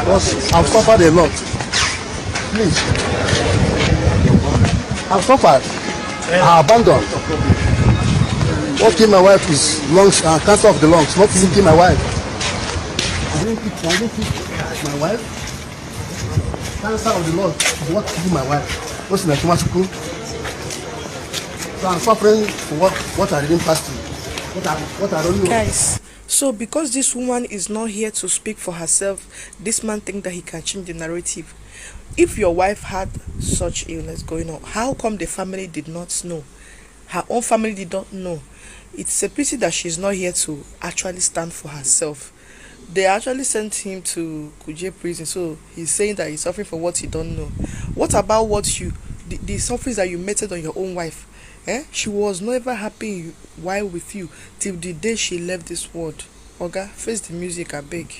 Because I've suffered a lot. Please. I've suffered. I abandoned. What killed my wife is lungs, cancer of the lungs, not even kill my wife. I didn't kill my wife. Cancer of the lungs is what killed my wife. What's in the Chumasuku? So I'm suffering for what I didn't pass through. What I don't know. Guys, so because this woman is not here to speak for herself, this man thinks that he can change the narrative. If your wife had such illness going on, how come the family did not know? Her own family did not know. It's a pity that she's not here to actually stand for herself. They actually sent him to Kuje prison, so he's saying that he's suffering for what he don't know. What about what you, the sufferings that you meted on your own wife? She was never happy while with you till the day she left this world. Oga, face the music, I beg.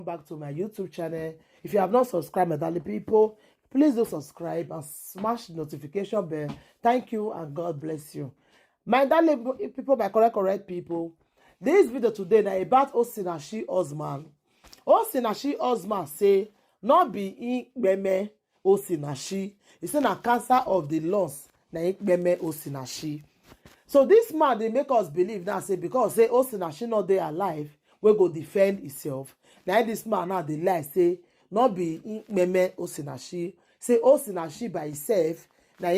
Back to my YouTube channel. If you have not subscribed, my darling people, please do subscribe and smash the notification bell. Thank you and God bless you, my darling people, my correct people. This video today na about OSINACHI husband. OSINACHI husband say not be in OSINACHI. He say na cancer of the lungs na OSINACHI. So this man they make us believe now, say because say OSINACHI not dey alive, we go defend himself. Now this man now they lie, say not be OSINACHI. Say OSINACHI by himself na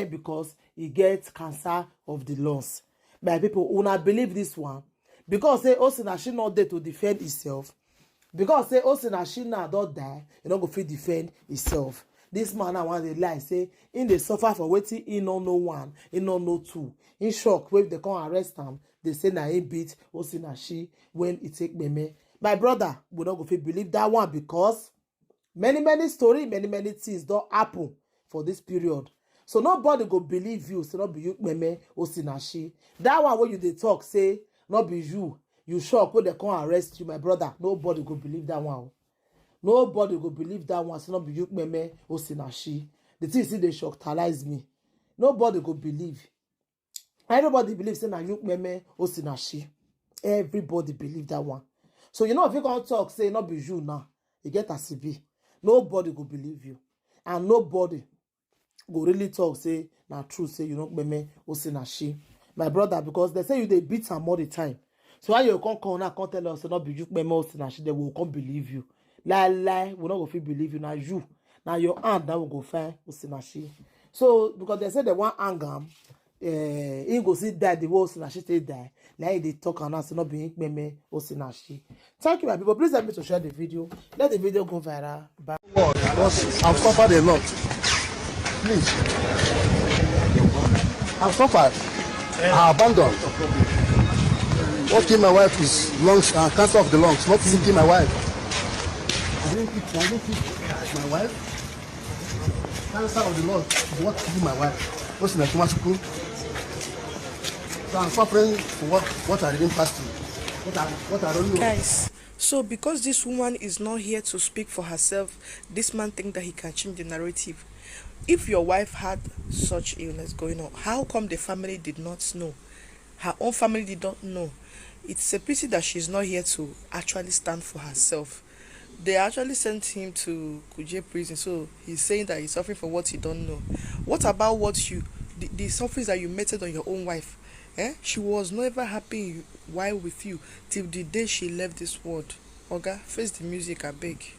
because he gets cancer of the lungs. My people, una believe this one? Because say OSINACHI not there to defend himself. Because say OSINACHI now don't die, he not go fit defend himself. This man now want to lie, say in the suffer for waiting, he no know one, he no know two. In shock, when they come arrest him, they say na he beat OSINACHI when he take meme. My brother, we not go fit believe that one because many story, many things don't happen for this period. So nobody go believe you, say not be you meme OSINACHI. That one when you they talk, say not be you. You shock when they come arrest you, my brother. Nobody go believe that one. Nobody go believe that one. Say not be you meme OSINACHI. The thing see they shocktalize me. Nobody go believe. Everybody believes say na you meme OSINACHI. Everybody believe that one. So you know if you can't talk, say not be you now. You get a CB. Nobody go believe you. And nobody go really talk, say na true, say you know meme OSINACHI. My brother, because they say you they beat am all the time. So why you come now, can't tell us say not be you meme OSINACHI, they will come believe you. Lie, we not go fit believe you. Now you. Now your aunt that will go find OSINACHI. So because they say they want anger, he go see die the way OSINACHI say die. Now they talk and answer not being meme OSINACHI. Thank you, my people. Please help me to share the video. Let the video go viral. Bye. Because I've suffered a lot. Please. I've suffered. I abandoned. What killed my wife is lungs, cancer of the lungs, not even kill my wife. I didn't kill my wife. Cancer of the lungs is what killed my wife. What's in the Chumasuku? So I'm suffering for what I didn't pass through. What I don't know. Guys, so because this woman is not here to speak for herself, this man thinks that he can change the narrative. If your wife had such illness going on, how come the family did not know? Her own family did not know. It's a pity that she's not here to actually stand for herself. They actually sent him to Kuje prison, so he's saying that he's suffering for what he don't know. What about what you, the sufferings that you meted on your own wife? She was never happy while with you till the day she left this world. Oga, face the music, I beg.